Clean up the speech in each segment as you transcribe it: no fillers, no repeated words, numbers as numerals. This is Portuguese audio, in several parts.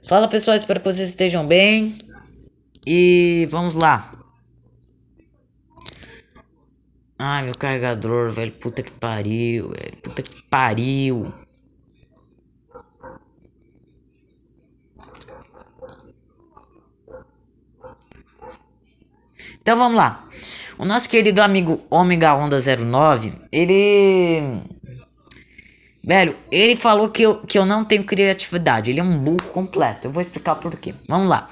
Fala pessoal, espero que vocês estejam bem. E vamos lá. Ai, meu carregador, velho. Puta que pariu, velho. Puta que pariu. Então vamos lá. O nosso querido amigo Omega Onda 09, ele. Velho, ele falou que eu não tenho criatividade. Ele é um burro completo. Eu vou explicar por quê. Vamos lá.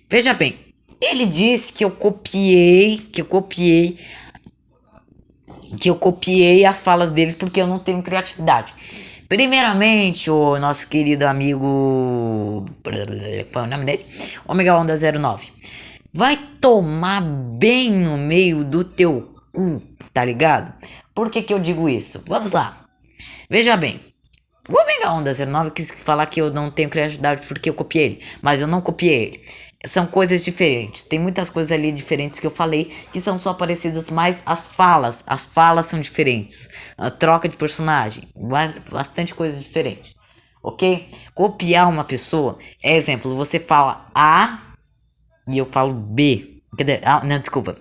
Veja bem. Ele disse que eu copiei as falas deles porque eu não tenho criatividade. Primeiramente, o nosso querido amigo. Qual é o nome dele? Omega Onda 09. Vai tomar bem no meio do teu cu, tá ligado? Por que eu digo isso? Vamos lá. Veja bem. O Omega Onda 09 quis falar que eu não tenho criatividade porque eu copiei ele, mas eu não copiei ele. São coisas diferentes. Tem muitas coisas ali diferentes que eu falei que são só parecidas, mas as falas são diferentes. A troca de personagem, bastante coisa diferente. Ok? Copiar uma pessoa é exemplo, você fala A e eu falo B. Quer dizer, não, desculpa.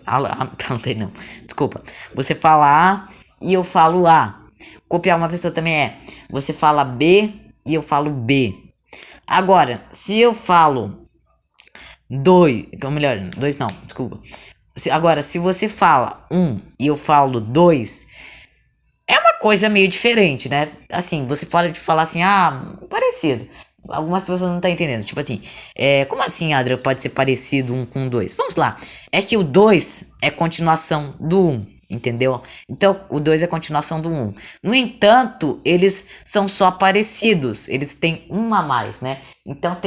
Não, desculpa. Você fala A e eu falo A. Copiar uma pessoa também é. Você fala B e eu falo B. Agora, se eu falo dois, ou melhor, dois não, desculpa. Agora, se você fala um e eu falo dois, é uma coisa meio diferente, né? Assim, você pode falar assim, parecido. Algumas pessoas não estão entendendo. Tipo assim, como assim, Adriano, pode ser parecido um com dois? Vamos lá. É que o 2 é continuação do 1, entendeu? Então, o 2 é continuação do 1. No entanto, eles são só parecidos. Eles têm um a mais, né? Então,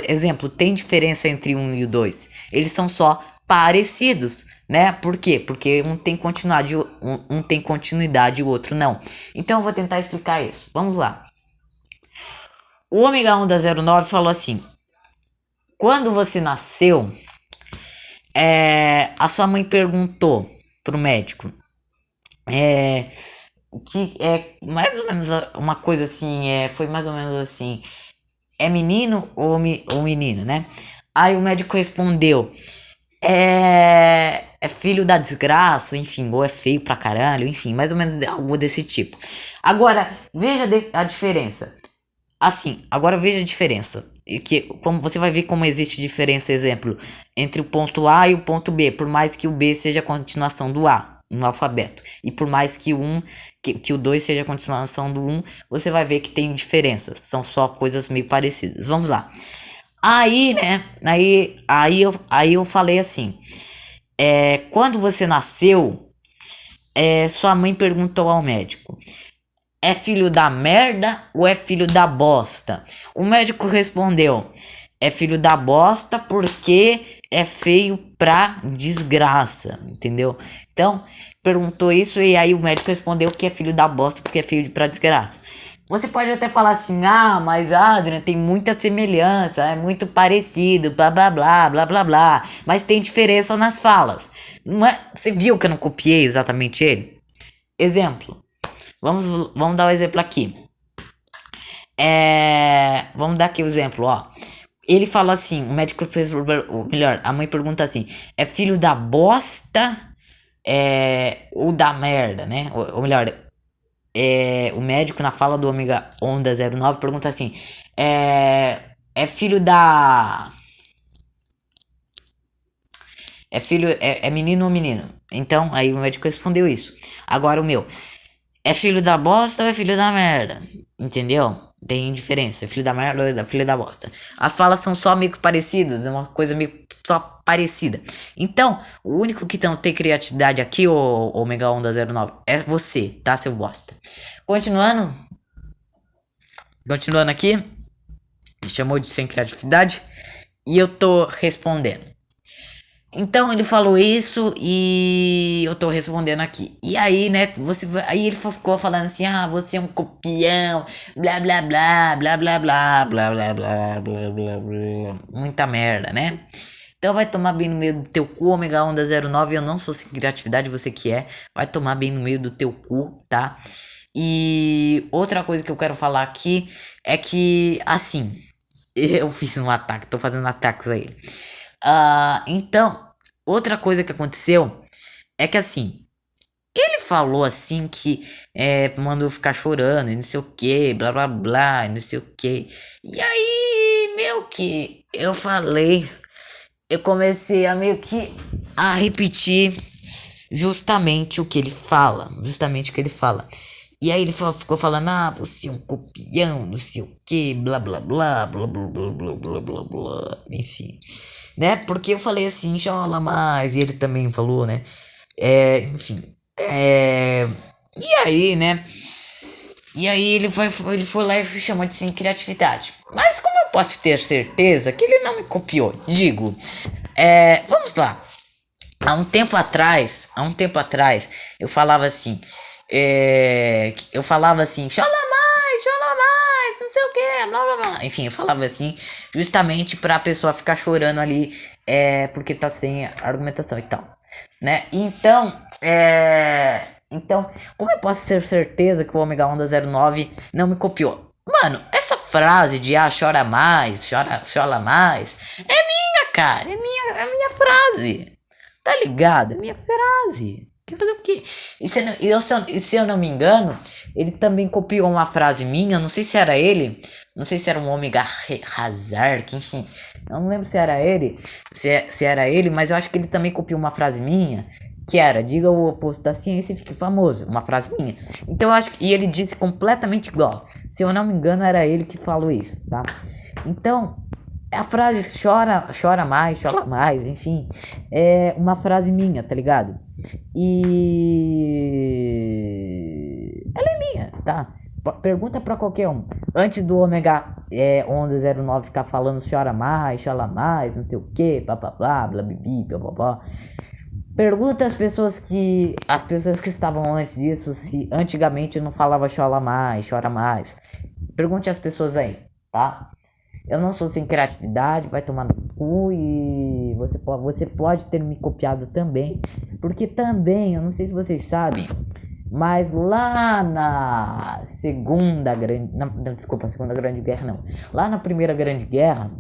exemplo, tem diferença entre um e o 2. Eles são só parecidos, né? Por quê? Porque um tem continuidade e o outro não. Então eu vou tentar explicar isso. Vamos lá. O Ômega 1 da 09 falou assim: quando você nasceu, a sua mãe perguntou pro médico, que é mais ou menos uma coisa assim, foi mais ou menos assim, é menino ou menino, né? Aí o médico respondeu, é filho da desgraça, enfim, ou é feio pra caralho, enfim, mais ou menos algo desse tipo. Agora, veja a diferença. Assim, agora veja a diferença. E que, como você vai ver como existe diferença, exemplo, entre o ponto A e o ponto B, por mais que o B seja a continuação do A no alfabeto, e por mais que que o 2 seja a continuação do um, você vai ver que tem diferenças, são só coisas meio parecidas. Vamos lá. Aí, né, aí eu falei assim, quando você nasceu, sua mãe perguntou ao médico, é filho da merda ou é filho da bosta? O médico respondeu: é filho da bosta porque é feio pra desgraça, entendeu? Então, perguntou isso e aí o médico respondeu que é filho da bosta porque é feio pra desgraça. Você pode até falar assim, mas Adrian, tem muita semelhança, é muito parecido, blá blá blá, blá blá blá, mas tem diferença nas falas. Não é? Você viu que eu não copiei exatamente ele? Exemplo. Vamos dar um exemplo aqui. Vamos dar aqui o exemplo, ó. Ele falou assim, o médico fez, ou melhor, a mãe pergunta assim, é filho da bosta, ou da merda, né? Ou melhor, o médico na fala do Omega Onda 09 pergunta assim, é filho da... é menino ou menino? Então, aí o médico respondeu isso. Agora o meu, é filho da bosta ou é filho da merda? Entendeu? Tem diferença. É filho da merda ou é filho da bosta. As falas são só meio que parecidas. É uma coisa meio só parecida. Então, o único que não tem criatividade aqui, o Mega Onda 09, é você, tá, seu bosta? Continuando. Continuando aqui. Me chamou de sem criatividade. E eu tô respondendo. Então ele falou isso e eu tô respondendo aqui. E aí, né, aí ele ficou falando assim: você é um copião, blá blá blá, blá blá blá, blá blá blá, blá blá blá. Muita merda, né? Então vai tomar bem no meio do teu cu, Omega Onda 09. Eu não sou sem criatividade, você que é. Vai tomar bem no meio do teu cu, tá? E outra coisa que eu quero falar aqui é que, assim, eu fiz um ataque, tô fazendo ataques a ele. Então, outra coisa que aconteceu é que, assim, ele falou assim que mandou eu ficar chorando e não sei o que, blá blá blá, e não sei o que. E aí, meio que eu falei, eu comecei a meio que a repetir justamente o que ele fala, justamente o que ele fala. E aí ele ficou falando, você é um copião, não sei o que, blá blá blá, blá blá blá blá blá blá blá, enfim, né? Porque eu falei assim, chola mais, e ele também falou, né? Enfim, e aí, né? E aí ele foi lá e chamou de sem criatividade. Mas como eu posso ter certeza que ele não me copiou? Digo, vamos lá. Há um tempo atrás, eu falava assim, chola mais, não sei o que, blá blá blá. Enfim, eu falava assim, justamente pra pessoa ficar chorando ali, porque tá sem argumentação e tal, né? Então, como eu posso ter certeza que o Ômega Onda 09 não me copiou? Mano, essa frase de chora mais, chora mais, é minha, cara, é minha frase. Tá ligado? É minha frase. Quer fazer o quê? Se eu não me engano, ele também copiou uma frase minha. Não sei se era ele. Não sei se era um Omega Hazard. Enfim. Não lembro se era ele. Se era ele. Mas eu acho que ele também copiou uma frase minha. Que era: diga o oposto da ciência e fique famoso. Uma frase minha. Então eu acho que. E ele disse completamente igual. Se eu não me engano, era ele que falou isso, tá? Então. A frase chora mais, enfim, é uma frase minha, tá ligado? E ela é minha, tá? Pergunta pra qualquer um. Antes do Ômega Onda 09 ficar falando chora mais, não sei o que, blá bibi, blá. Pergunta às pessoas que estavam antes disso se antigamente não falava chora mais. Pergunte às pessoas aí, tá? Eu não sou sem criatividade, vai tomar no cu e você pode ter me copiado também. Porque também, eu não sei se vocês sabem, mas lá na segunda grande... segunda grande guerra não. Lá na primeira grande guerra,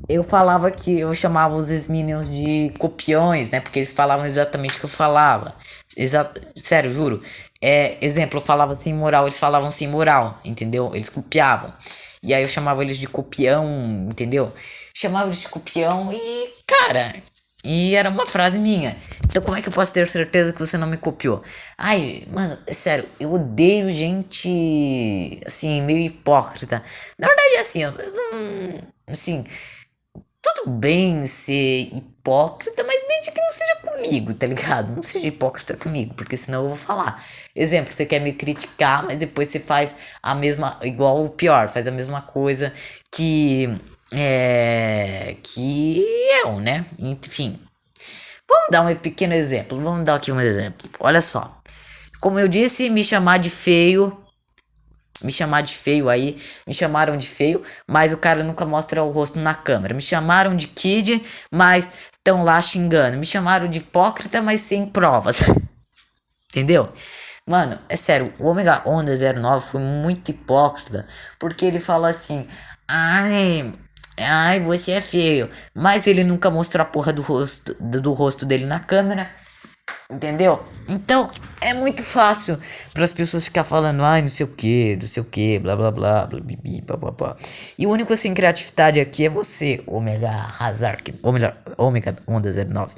eu falava que eu chamava os Minions de copiões, né? Porque eles falavam exatamente o que eu falava. Sério, juro. Exemplo, eu falava sem moral, eles falavam sem moral, entendeu? Eles copiavam. E aí eu chamava eles de copião, entendeu? Chamava eles de copião e, cara, e era uma frase minha. Então como é que eu posso ter certeza que você não me copiou? Ai, mano, é sério, eu odeio gente, assim, meio hipócrita. Na verdade, assim, assim, tudo bem ser hipócrita, mas desde que não seja comigo, tá ligado? Não seja hipócrita comigo, porque senão eu vou falar. Exemplo, você quer me criticar, mas depois você faz a mesma, igual o pior, faz a mesma coisa que eu, né? Enfim, vamos dar um pequeno exemplo, vamos dar aqui um exemplo. Olha só, como eu disse, me chamar de feio aí, me chamaram de feio, mas o cara nunca mostra o rosto na câmera. Me chamaram de kid, mas estão lá xingando. Me chamaram de hipócrita, mas sem provas. Entendeu? Mano, é sério, o Ômega Onda 09 foi muito hipócrita, porque ele falou assim: ai, você é feio, mas ele nunca mostrou a porra do rosto dele na câmera. Entendeu? Então é muito fácil para as pessoas ficar falando, ai, não sei o que, blá blá blá, blá bibi, blá blá blá. E o único sem criatividade aqui é você, Omega Hazard, Omega Onda 09.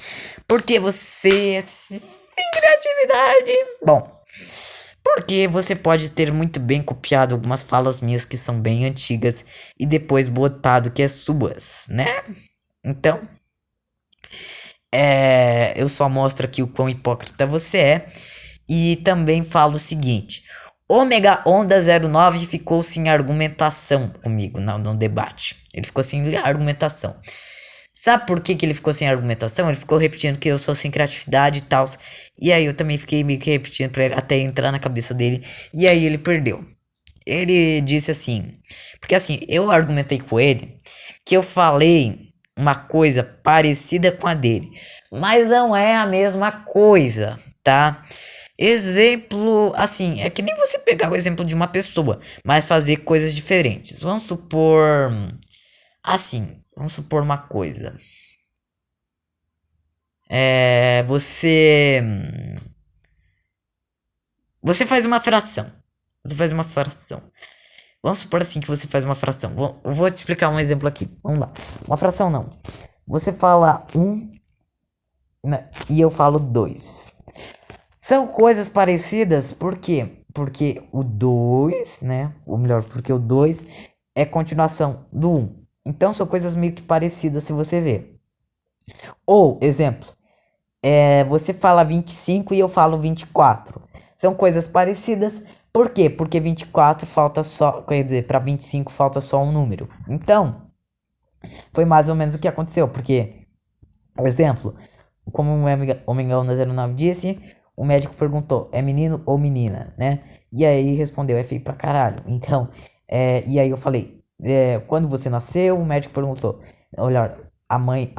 Porque você é sem criatividade. Bom, porque você pode ter muito bem copiado algumas falas minhas que são bem antigas e depois botado que é suas, né? Então. Eu só mostro aqui o quão hipócrita você é. E também falo o seguinte: Ômega Onda 09 ficou sem argumentação comigo no debate. Ele ficou sem argumentação. Sabe por que ele ficou sem argumentação? Ele ficou repetindo que eu sou sem criatividade e tal. E aí eu também fiquei meio que repetindo pra ele até entrar na cabeça dele. E aí ele perdeu. Ele disse assim, porque assim, eu argumentei com ele que eu falei uma coisa parecida com a dele, mas não é a mesma coisa, tá? Exemplo, assim, é que nem você pegar o exemplo de uma pessoa, mas fazer coisas diferentes. Vamos supor, assim, vamos supor uma coisa. Você, você faz uma fração. Você faz uma fração. Vamos supor assim que você faz uma fração. Eu vou te explicar um exemplo aqui. Vamos lá. Uma fração não. Você fala um, né, e eu falo dois. São coisas parecidas, por quê? Porque o 2, né? Ou melhor, porque o 2 é continuação do 1. Um. Então são coisas meio que parecidas se você ver. Ou, exemplo, você fala 25 e eu falo 24. São coisas parecidas, por quê? Porque 24 falta só, quer dizer, para 25 falta só um número. Então, foi mais ou menos o que aconteceu, porque, por exemplo, como o Omega 09 disse, o médico perguntou, é menino ou menina, né? E aí respondeu, é feio pra caralho. Então, e aí eu falei, quando você nasceu, o médico perguntou, olha, a mãe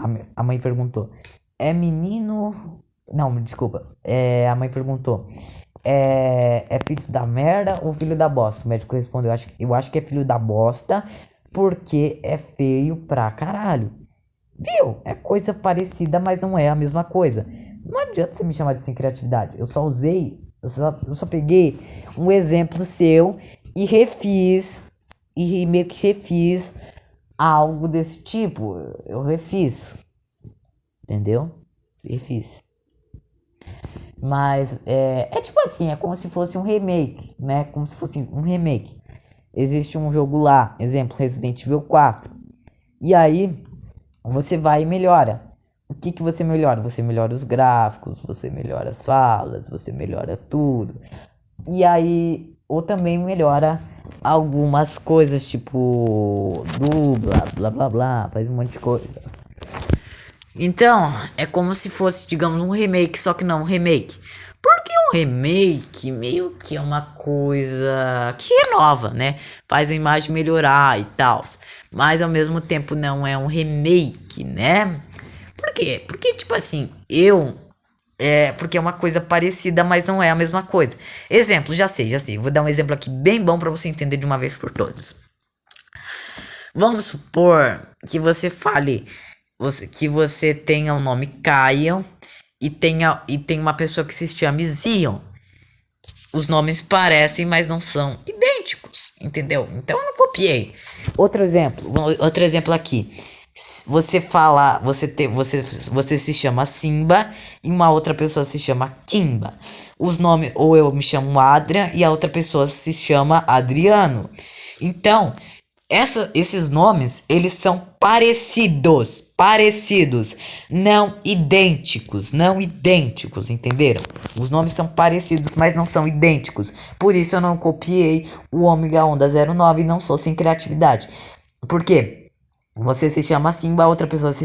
perguntou, é menino... Não, me desculpa, a mãe perguntou, é filho da merda ou filho da bosta? O médico respondeu, eu acho que é filho da bosta, porque é feio pra caralho. Viu? É coisa parecida, mas não é a mesma coisa. Não adianta você me chamar de sem criatividade. Eu só peguei um exemplo seu e refiz, e meio que refiz algo desse tipo. Eu refiz, entendeu? Refiz. Mas é tipo assim, é como se fosse um remake, né? Como se fosse um remake. Existe um jogo lá, exemplo, Resident Evil 4. E aí, você vai e melhora. O que que você melhora? Você melhora os gráficos, você melhora as falas, você melhora tudo. E aí, ou também melhora algumas coisas, tipo dubla, blá blá blá, faz um monte de coisa. Então, é como se fosse, digamos, um remake, só que não um remake. Porque um remake meio que é uma coisa que renova, né? Faz a imagem melhorar e tal. Mas ao mesmo tempo não é um remake, né? Por quê? Porque, tipo assim, porque é uma coisa parecida, mas não é a mesma coisa. Exemplo, já sei, já sei. Vou dar um exemplo aqui bem bom pra você entender de uma vez por todas. Vamos supor que você fale que você tenha o nome Caio e tem uma pessoa que se chama Zion. Os nomes parecem, mas não são idênticos, entendeu? Então eu não copiei. Outro exemplo aqui. Você fala, você se chama Simba e uma outra pessoa se chama Kimba. Os nomes, ou eu me chamo Adrian e a outra pessoa se chama Adriano. Então, esses nomes, eles são parecidos, não idênticos, entenderam? Os nomes são parecidos, mas não são idênticos. Por isso eu não copiei o Ômega Onda 09 e não sou sem criatividade. Por quê? Você se chama Simba, outra pessoa se chama